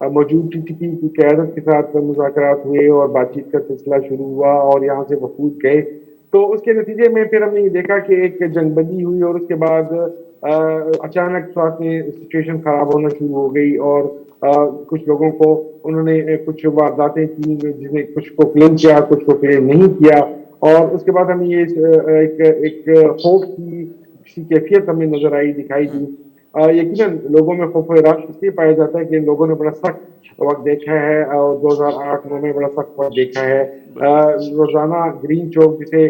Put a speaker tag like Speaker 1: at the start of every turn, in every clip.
Speaker 1: موجود T T P کی قیادت کے ساتھ مذاکرات ہوئے اور بات چیت کا سلسلہ شروع ہوا اور یہاں سے وفود گئے، تو اس کے نتیجے میں پھر ہم نے یہ دیکھا کہ ایک جنگ بندی ہوئی اور اس کے بعد اچانک ساتھ میں سچویشن خراب ہونا شروع ہو گئی اور کچھ لوگوں کو انہوں نے کچھ وارداتیں کی جس میں کچھ کو کلیم کیا کچھ کو کلیم نہیں کیا، اور اس کے بعد ہمیں یہ ایک خوف کی کیفیت ہمیں نظر آئی دکھائی دی۔ یقیناً لوگوں میں خوف و ہراس اس لیے پایا جاتا ہے کہ لوگوں نے بڑا سخت وقت دیکھا ہے اور 2008 میں بڑا سخت وقت دیکھا ہے۔ روزانہ گرین چوک جسے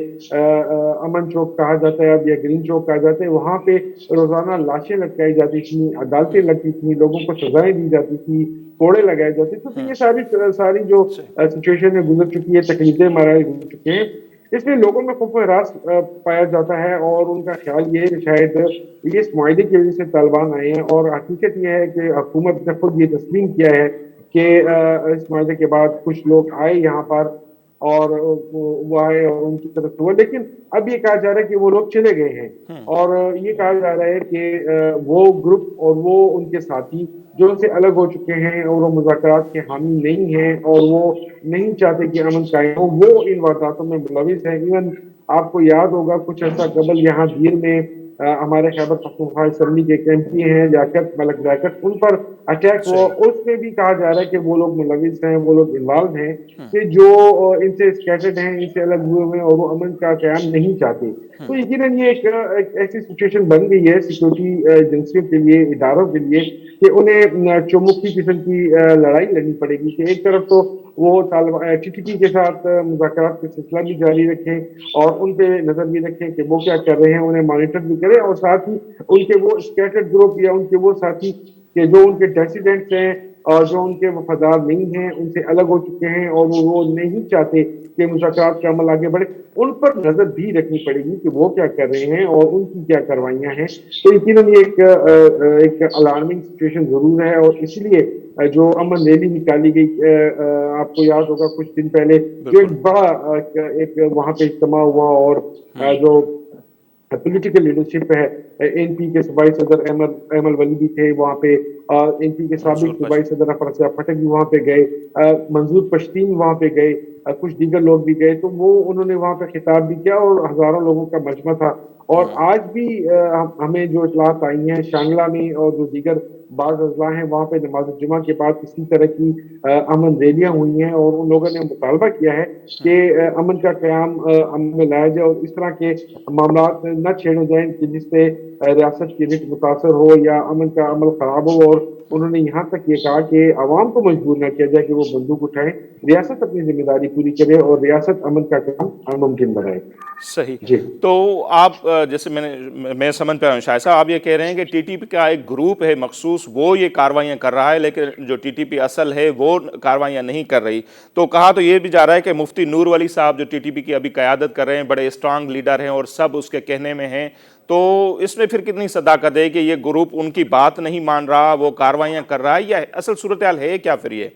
Speaker 1: امن چوک کہا جاتا ہے اب یا گرین چوک کہا جاتا ہے، وہاں پہ روزانہ لاشیں لٹکائی جاتی تھیں، عدالتیں لگتی تھیں، لوگوں کو سزائیں دی جاتی تھی، کوڑے لگائے جاتے تھے، تو یہ ساری جو سچویشن میں گزر چکی ہے، تکلیفیں مراحل گزر چکے ہیں، اس میں لوگوں میں خوف و ہراس پایا جاتا ہے اور ان کا خیال یہ ہے کہ شاید یہ اس معاہدے کی وجہ سے طالبان آئے ہیں، اور حقیقت یہ ہے کہ حکومت نے خود یہ تسلیم کیا ہے کہ اس معاہدے کے بعد کچھ لوگ آئے یہاں پر اور وہ آئے اور ان کی طرف ہوا، لیکن اب یہ کہا جا رہا ہے کہ وہ لوگ چلے گئے ہیں، اور یہ کہا جا رہا ہے کہ وہ گروپ اور وہ ان کے ساتھی جو ان سے الگ ہو چکے ہیں اور وہ مذاکرات کے حامی نہیں ہیں اور وہ نہیں چاہتے کہ امن قائم ہو، وہ ان وارداتوں میں ملوث ہیں۔ ایون آپ کو یاد ہوگا کچھ عرصہ قبل یہاں دیر میں ہمارے خیبر پختونخوا اسمبلی کے ایک ایم پی ہیں لیاقت ملک لیاقت، ان پر اٹیک ہوا، اس میں بھی کہا جا رہا ہے کہ وہ لوگ ملوث ہیں، وہ لوگ انوالو ہیں کہ جو ان سے اسکیٹرڈ ہیں، ان سے الگ ہوئے ہوئے ہیں اور وہ امن کا قیام نہیں چاہتے۔ تو یقیناً یہ ایک ایسی سچویشن بن گئی ہے سیکورٹی ایجنسیوں کے لیے، اداروں کے لیے، کہ انہیں چومکھی قسم کی لڑائی لڑنی پڑے گی کہ ایک طرف تو وہ ٹی ٹی پی کے ساتھ مذاکرات کا سلسلہ بھی جاری رکھیں اور ان پہ نظر بھی رکھیں کہ وہ کیا کر رہے ہیں، انہیں مانیٹر بھی کریں، اور ساتھ ہی ان کے وہ اسکیٹرڈ گروپ یا ان کے وہ ساتھی کہ جو ان کے ڈیسیڈنٹس ہیں اور جو ان کے وفادار نہیں ہیں، ان سے الگ ہو چکے ہیں اور وہ نہیں چاہتے کہ مذاکرات کا عمل آگے بڑھے، ان پر نظر بھی رکھنی پڑے گی کہ وہ کیا کر رہے ہیں اور ان کی کیا کاروائیاں ہیں۔ تو یقیناً یہ ایک الارمنگ سچویشن ضرور ہے، اور اس لیے جو امن ریلی نکالی گئی، آپ کو یاد ہوگا کچھ دن پہلے جو ایک بڑا ایک وہاں پہ اجتماع ہوا اور جو پولیٹیکل لیڈرشپ ہے، این پی کے صوبائی صدر ایمل ولی بھی تھے وہاں پہ، این پی کے سابق صوبائی صدر افراسیاب پھٹک بھی وہاں پہ گئے، منظور پشتین وہاں پہ گئے، کچھ دیگر لوگ بھی گئے، تو وہ انہوں نے وہاں پہ خطاب بھی کیا اور ہزاروں لوگوں کا مجمع تھا۔ اور آج بھی ہمیں جو اطلاعات آئی ہیں شانگلہ میں اور جو دیگر بعض اضلاع ہیں وہاں پہ نماز جمعہ کے بعد اسی طرح کی امن ریلیاں ہوئی ہیں، اور ان لوگوں نے مطالبہ کیا ہے کہ امن کا قیام امن میں لایا جائے اور اس طرح کے معاملات نہ چھیڑے جائیں کہ جس سے ریاست کی رٹ متاثر ہو یا امن کا عمل خراب ہو، اور انہوں نے یہاں تک یہ کہا کہ عوام کو مجبور نہ کیا جائے کہ وہ بندوق اٹھائیں، ریاست اپنی ذمہ داری پوری کرے اور ریاست امن کا کام ممکن بنائے۔
Speaker 2: صحیح۔
Speaker 1: جی
Speaker 2: تو آپ جیسے میں سمجھ پایا ہوں شاہ صاحب، آپ یہ کہہ رہے ہیں کہ ٹی ٹی پی کا ایک گروپ ہے مخصوص، وہ یہ کاروائیاں کر رہا ہے، لیکن جو ٹی ٹی پی اصل ہے وہ کاروائیاں نہیں کر رہی۔ تو کہا تو یہ بھی جا رہا ہے کہ مفتی نور ولی صاحب جو ٹی ٹی پی کی ابھی قیادت کر رہے ہیں، بڑے اسٹرانگ لیڈر ہیں اور سب اس کے کہنے میں ہیں، تو اس میں پھر کتنی صداقت ہے کہ یہ گروپ ان کی بات نہیں مان رہا، وہ کاروائیاں کر رہا ہے، یا اصل صورتحال ہے کیا پھر یہ؟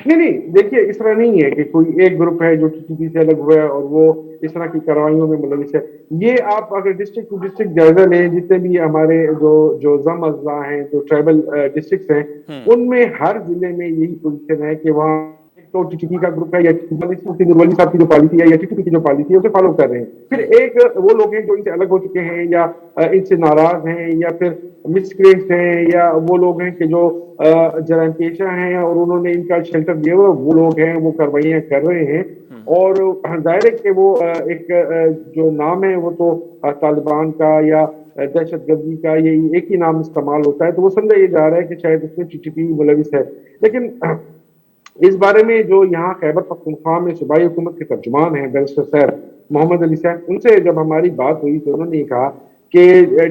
Speaker 1: نہیں دیکھیے اس طرح نہیں ہے کہ کوئی ایک گروپ ہے جو ٹی ٹی پی سے الگ ہوا ہے اور وہ اس طرح کی کاروائیوں میں ملوث ہے۔ یہ آپ اگر ڈسٹرکٹ ٹو ڈسٹرکٹ جائزہ لیں، جتنے بھی ہمارے جو ضم اضلاع ہیں، جو ٹرائبل ڈسٹرکٹس ہیں، ان میں ہر ضلع میں یہی پوزیشن ہے کہ وہاں ایک تو ٹی ٹی پی کا گروپ ہے یا مفتی نور ولی صاحب کی جو پالیسی ہے یا ٹی ٹی پی کی جو پالیسی ہے اسے فالو کر رہے ہیں، پھر ایک وہ لوگ ہیں جو ان سے الگ ہو چکے ہیں یا ان سے ناراض ہیں یا پھر مسکرینٹس ہیں یا وہ لوگ ہیں کہ جو جرائم پیشہ ہیں اور انہوں نے ان کا شیلٹر دیا ہوا، وہ لوگ ہیں وہ کاروائیاں کر رہے ہیں۔ اور ظاہر ہے کہ وہ ایک جو نام ہے وہ تو طالبان کا یا دہشت گردی کا یہ ایک ہی نام استعمال ہوتا ہے، تو وہ سمجھا یہ جا رہا ہے کہ شاید اس میں ٹی ٹی پی ملوث ہے، لیکن اس بارے میں جو یہاں خیبر پختونخوا میں صوبائی حکومت کے ترجمان ہیں بیرسٹر صاحب محمد علی صاحب، ان سے جب ہماری بات ہوئی تو انہوں نے یہ کہا کہ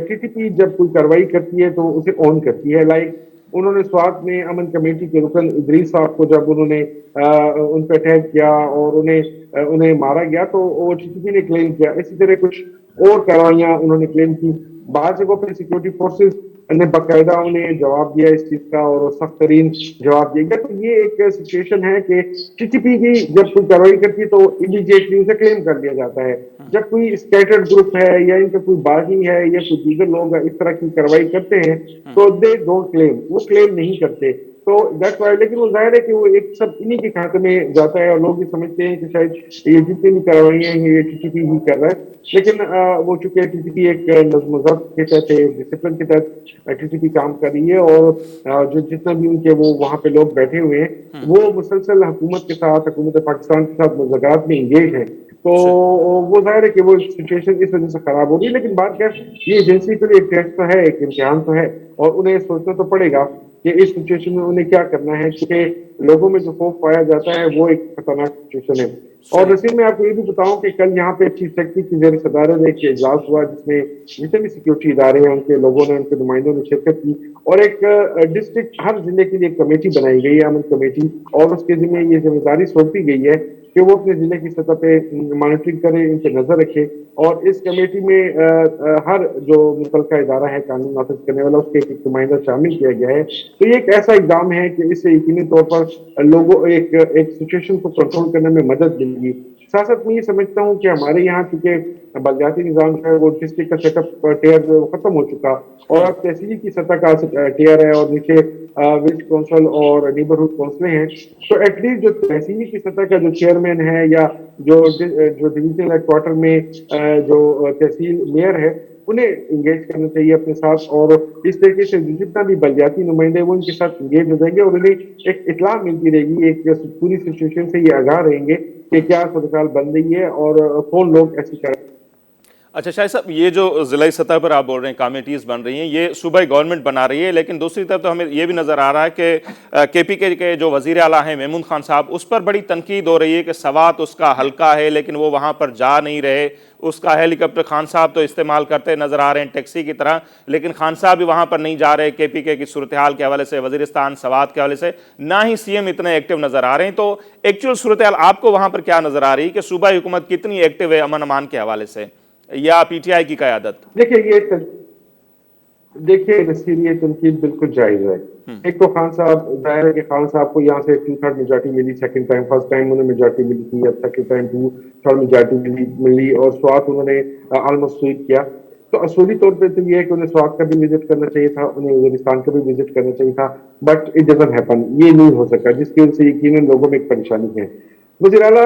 Speaker 1: ٹی ٹی پی جب کوئی کارروائی کرتی ہے تو اسے آن کرتی ہے، لائک انہوں نے سوات میں امن کمیٹی کے رکن ادریس صاحب کو جب انہوں نے ان پہ اٹیک کیا اور انہیں مارا گیا تو وہ ٹی ٹی پی نے کلیم کیا، اسی طرح کچھ اور کاروائیاں انہوں نے کلیم کی۔ بعض جگہوں پہ سیکورٹی فورسز نے باقاعدہ انہیں جواب دیا اس چیز کا اور سخت ترین جواب دیا گیا. تو یہ ایک سچویشن ہے کہ ٹی ٹی پی کی جب کوئی کارروائی کرتی ہے تو امیڈیٹلی اسے کلیم کر لیا جاتا ہے. جب کوئی اسکیٹرڈ گروپ ہے یا ان کا کوئی باغی ہے یا کوئی دیگر لوگ اس طرح کی کارروائی کرتے ہیں تو دے ڈونٹ کلیم, وہ کلیم نہیں کرتے. تو دیٹس وائی, لیکن وہ ظاہر ہے کہ وہ ایک سب انہی کے کھاتے میں جاتا ہے اور لوگ یہ سمجھتے ہیں کہ شاید یہ جتنی بھی کارروائیاں ہیں یہ ٹی ٹی پی ہی کر رہا ہے. لیکن وہ چونکہ ٹی ٹی پی ایک نظم و ضبط کے تحت ڈسپلن کے تحت ٹی ٹی پی کام کر رہی ہے اور جو جتنا بھی ان کے وہ وہاں پہ لوگ بیٹھے ہوئے ہیں وہ مسلسل حکومت کے ساتھ, حکومت پاکستان کے ساتھ مذاکرات میں انگیج ہیں. تو وہ ظاہر ہے کہ وہ سچویشن اس وجہ سے خراب ہو رہی ہے. لیکن بات کیا, یہ ایجنسی کے لیے ایک ٹیسٹ تو ہے, ایک امتحان تو ہے, اور انہیں سوچنا تو پڑے گا کہ اس سچویشن میں انہیں کیا کرنا ہے, کیونکہ لوگوں میں جو خوف پایا جاتا ہے وہ ایک خطرناک سچویشن ہے. اور
Speaker 2: صحیح.
Speaker 1: نصیر, میں آپ کو یہ بھی بتاؤں کہ کل یہاں پہ چیف سیکرٹری کی زیر صدارت ایک اجلاس ہوا جس میں جتنے بھی سیکورٹی ادارے ہیں ان کے لوگوں نے, ان کے نمائندوں نے شرکت کی, اور ایک ڈسٹرکٹ ہر ضلع کے لیے ایک کمیٹی بنائی گئی ہے, امن کمیٹی, اور اس کے ذمہ یہ ذمہ داری سونپی گئی ہے کہ وہ اپنے ضلع کی سطح پہ مانیٹرنگ کرے, ان پہ نظر رکھے. اور اس کمیٹی میں ہر جو متعلقہ ادارہ ہے قانون نافذ کرنے والا, اس کے ایک نمائندہ شامل کیا گیا ہے. تو یہ ایک ایسا اقدام ہے کہ اس سے یقینی طور پر لوگوں ایک سچویشن کو کنٹرول کرنے میں مدد ملے گی. سیاست میں یہ سمجھتا ہوں کہ ہمارے یہاں چونکہ بلدیاتی نظام جو ہے وہ ڈسٹرکٹ کا سیٹ اپ ٹیئر جو ہے وہ ختم ہو چکا, اور اب تحصیلی کی سطح کا ٹیئر ہے, اور نیچے ولیج کونسل اور نیبرہڈ کونسلیں ہیں. تو ایٹ لیسٹ جو تحصیلی کی سطح کا جو چیئرمین ہے یا جو ڈویژنل ہیڈ کوارٹر میں جو تحصیل میئر ہے, انہیں انگیج کرنا چاہیے اپنے ساتھ, اور اس طریقے سے جتنا بھی بلدیاتی نمائندے وہ ان کے ساتھ انگیج ہو جائیں گے, اور انہیں ایک اطلاع ملتی رہے گی, ایک پوری سچویشن سے یہ آگاہ رہیں گے کہ کیا صورتحال بن رہی ہے اور کون لوگ ایسی کر.
Speaker 2: اچھا شاہد صاحب, یہ جو ضلعی سطح پر آپ بول رہے ہیں کمیٹیز بن رہی ہیں, یہ صوبائی گورنمنٹ بنا رہی ہے, لیکن دوسری طرف تو ہمیں یہ بھی نظر آ رہا ہے کہ کے پی کے جو وزیر اعلیٰ ہیں محمود خان صاحب, اس پر بڑی تنقید ہو رہی ہے کہ سوات اس کا حلقہ ہے لیکن وہ وہاں پر جا نہیں رہے. اس کا ہیلی کاپٹر خان صاحب تو استعمال کرتے نظر آ رہے ہیں ٹیکسی کی طرح, لیکن خان صاحب بھی وہاں پر نہیں جا رہے کے پی کے کی صورتحال کے حوالے سے, وزیرستان سوات کے حوالے سے, نہ ہی سی ایم اتنے ایکٹیو نظر آ رہے ہیں. تو ایکچوئل صورتحال آپ کو وہاں پر کیا نظر آ رہی ہے کہ صوبائی حکومت کتنی ایکٹیو ہے امن امان کے حوالے سے, یا پی ٹی آئی کی قیادت؟
Speaker 1: دیکھیے نصیر, یہ تنقید بالکل جائز ہے. ایک تو خان صاحب, ظاہر ہے کہ خان صاحب کو یہاں سے 2/3 میجارٹی ملی, سیکنڈ ٹائم, فرسٹ ٹائم انہیں میجارٹی ملی تھی, اب سیکنڈ ٹائم 2/3 میجارٹی ملی, اور سوات انہوں نے آلموسٹ سویپ کیا. تو اصولی طور پہ تو یہ ہے کہ انہیں سوات کا بھی وزٹ کرنا چاہیے تھا, انہیں وزیرستان کا بھی وزٹ کرنا چاہیے تھا, بٹ اٹ ڈزنٹ ہیپن, یہ نہیں ہو سکا, جس کی وجہ سے یقیناً لوگوں میں ایک پریشانی ہے. وزیر اعلیٰ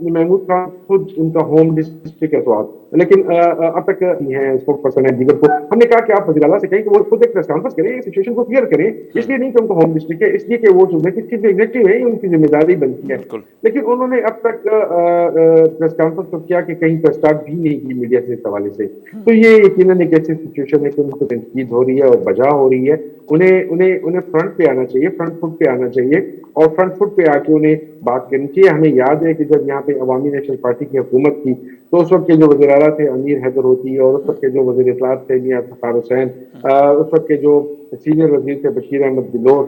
Speaker 1: محمود خان خود ان کا ہوم ڈسٹرکٹ ہے سوات, لیکن اب تک ہیں اسپوک پرسن ہے دیگر کو, ہم نے کہا کہ آپ وزیر اعلیٰ سے کہیں کہ وہ خود ایک پریس کانفرنس کریں, سچویشن کو کلیئر کریں. اس لیے نہیں کہ ان کا ہوم ڈسٹرکٹ ہے, اس لیے کہ وہ جو ایگزیکٹو ہے ان کی ذمہ داری بنتی ہے.
Speaker 2: بالکل.
Speaker 1: لیکن انہوں نے اب تک پریس کانفرنس تو کیا کہ کہیں پریس اسٹارٹ بھی نہیں کی میڈیا سے اس حوالے سے. تو یہ یقیناً ایک ایسی سچویشن ہے کہ ان کو تنقید ہو رہی ہے اور بجا ہو رہی ہے. انہیں فرنٹ پہ آنا چاہیے, فرنٹ فٹ پہ آنا چاہیے, اور فرنٹ فٹ پہ آ کے انہیں بات کرنی چاہیے. ہمیں یاد ہے کہ جب یہاں پہ عوامی نیشنل پارٹی کی حکومت تھی تو اس وقت کے جو وزیر اعلیٰ تھے امیر حیدر ہوتی, اور اس وقت کے جو وزیر اطلاعات تھے میاں افتخار حسین, اس وقت کے جو سینئر وزیر تھے بشیر احمد بلور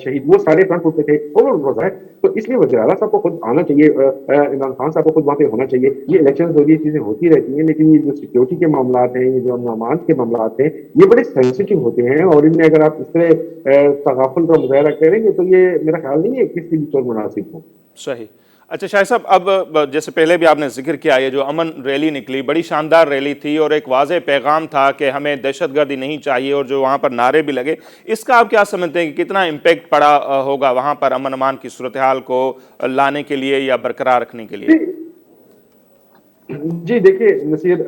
Speaker 1: شہید, وہ سارے فرنٹ فٹ پہ تھے. تو اس لیے وزیر اعلیٰ صاحب کو خود آنا چاہیے, عمران خان صاحب کو خود وہاں پہ ہونا چاہیے. یہ الیکشن یہ چیزیں ہوتی رہتی ہیں, لیکن یہ جو سیکورٹی کے معاملات ہیں, یہ جو امن امان کے معاملات ہیں, یہ بڑے سینسیٹیو ہوتے ہیں, اور ان میں اگر آپ اس طرح تغافل کا مظاہرہ کریں گے تو یہ میرا خیال نہیں ہے کسی بھی طور مناسب ہو.
Speaker 2: صحیح. اچھا شاہد صاحب, اب جیسے پہلے بھی آپ نے ذکر کیا, یہ جو امن ریلی نکلی بڑی شاندار ریلی تھی, اور ایک واضح پیغام تھا کہ ہمیں دہشت گردی نہیں چاہیے, اور جو وہاں پر نعرے بھی لگے, اس کا آپ کیا سمجھتے ہیں کہ کتنا امپیکٹ پڑا ہوگا وہاں پر امن امان کی صورتحال کو لانے کے لیے یا برقرار رکھنے کے لیے؟
Speaker 1: جی دیکھیے نصیر,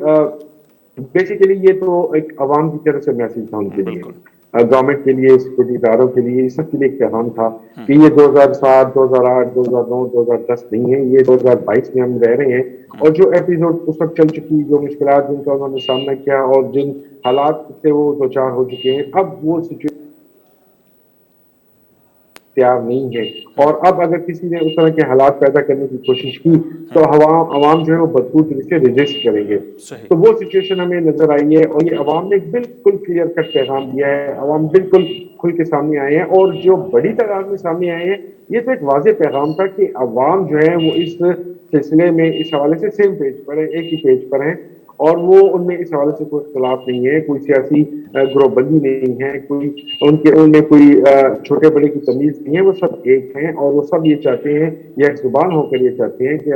Speaker 1: بیسیکلی یہ تو ایک عوام کی طرف سے میسج تھا ان کے لیے,
Speaker 2: بالکل.
Speaker 1: گورنمنٹ کے لیے, سیکورٹی اداروں کے لیے, اس سب کے لیے ایک پیغام تھا کہ یہ 2007, 2008, 2009, 2010 نہیں ہے, یہ 2022 میں ہم رہ رہے ہیں. اور جو ایپیسوڈ اس وقت چل چکی, جو مشکلات جن کا انہوں نے سامنا کیا اور جن حالات سے وہ دوچار ہو چکے ہیں, اب وہ سچویشن تیار نہیں ہے. اور اب اگر کسی نے اس طرح کے حالات پیدا کرنے کی کوشش کی تو عوام جو ہے وہ بدقول سے ریزسٹ کریں گے.
Speaker 2: صحیح.
Speaker 1: تو وہ سچویشن ہمیں نظر آئی ہے, اور یہ عوام نے بالکل کلیئر کٹ پیغام دیا ہے, عوام بالکل کھل کے سامنے آئے ہیں, اور جو بڑی تعداد میں سامنے آئے ہیں, یہ تو ایک واضح پیغام تھا کہ عوام جو ہے وہ اس سلسلے میں اس حوالے سے سیم پیج پر ہے, ایک ہی پیج پر ہیں. اور وہ ان میں اس حوالے سے کوئی اختلاف نہیں ہے، کوئی سیاسی گروہ بندی نہیں ہے، کوئی ان میں کوئی چھوٹے بڑے کی تمیز نہیں ہے، وہ سب ایک ہیں اور وہ سب یہ چاہتے ہیں، یہ ایک زبان ہو کر یہ چاہتے ہیں کہ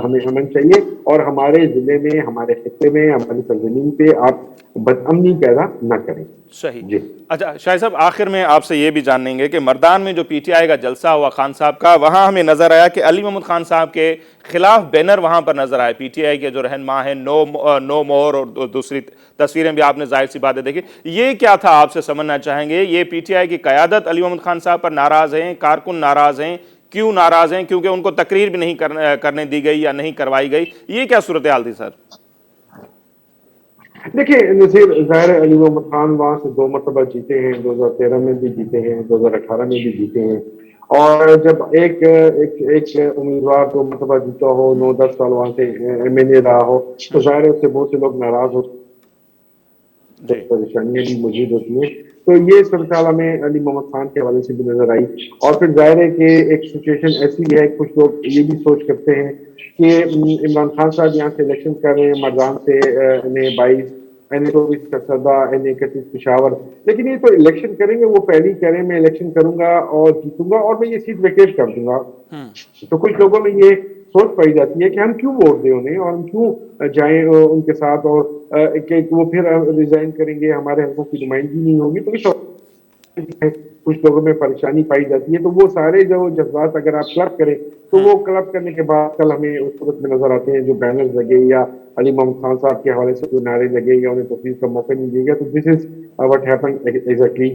Speaker 1: ہمیں امن چاہیے اور ہمارے ضلع میں، ہمارے خطے میں، ہماری سرزمین پہ آپ بد امنی پیدا نہ کریں۔
Speaker 2: صحیح۔
Speaker 1: جی
Speaker 2: اچھا شاہد صاحب، آخر میں آپ سے یہ بھی جانیں گے کہ مردان میں جو پی ٹی آئی کا جلسہ ہوا خان صاحب کا، وہاں ہمیں نظر آیا کہ علی محمد خان صاحب کے خلاف بینر وہاں پر نظر آئے، پی ٹی آئی کے جو رہنما ہیں، نو مور، اور دوسری تصویریں بھی آپ نے ظاہر سی باتیں دیکھی، یہ کیا تھا آپ سے سمجھنا چاہیں گے؟ یہ پی ٹی آئی کی قیادت علی محمد خان صاحب پر ناراض ہیں، کارکن ناراض ہیں، کیوں ناراض ہیں؟ کیونکہ ان کو تقریر بھی نہیں کرنے دی گئی یا نہیں کروائی گئی، یہ کیا صورتحال تھی سر؟
Speaker 1: دیکھیں نصیر، ظاہر ہے علی محمد خان وہاں سے 2 مرتبہ جیتے ہیں، 2013 میں بھی جیتے ہیں، 2018 میں بھی جیتے ہیں، اور جب ایک امیدوار 2 مرتبہ جیتا ہو، 9-10 سال وہاں سے ایم این اے رہا ہو، تو ظاہر ہے اس سے بہت سے لوگ ناراض ہوتے ہیں،
Speaker 2: جی
Speaker 1: پریشانیاں بھی موجود ہوتی ہیں۔ تو یہ صورتحال ہمیں علی محمد خان کے حوالے سے بھی نظر آئی، اور پھر ظاہر ہے کہ ایک سچویشن ایسی ہے، کچھ لوگ یہ بھی سوچ کرتے ہیں کہ عمران خان صاحب یہاں سے الیکشن کر رہے ہیں، مردان سے N22، N24 کسبہ، N31 پشاور، لیکن یہ تو الیکشن کریں گے، وہ پہلی کہہ رہے ہیں میں الیکشن کروں گا اور جیتوں گا اور میں یہ سیٹ ویکیٹ کر دوں گا۔ تو کچھ لوگوں میں یہ سوچ پائی جاتی ہے کہ ہم کیوں ووٹ دیں انہیں، اور ہم کیوں جائیں ان کے ساتھ، اور کہ وہ پھر ریزائن کریں گے، ہمارے حقوق کی نمائندگی نہیں ہوگی، تو اس کچھ لوگوں میں پریشانی پائی جاتی ہے۔ تو وہ سارے جو جذبات اگر آپ کلب کریں تو وہ کلب کرنے کے بعد کل ہمیں اس صورت میں نظر آتے ہیں جو بینرز لگے یا علی محمد خان صاحب کے حوالے سے کوئی نعرے لگے یا انہیں تقریر کا موقع نہیں دیا گیا، تو this is what happened exactly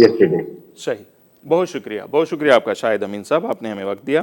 Speaker 1: yesterday.
Speaker 2: صحیح۔ بہت شکریہ، بہت شکریہ آپ کا شاہد امین صاحب، آپ نے ہمیں وقت دیا۔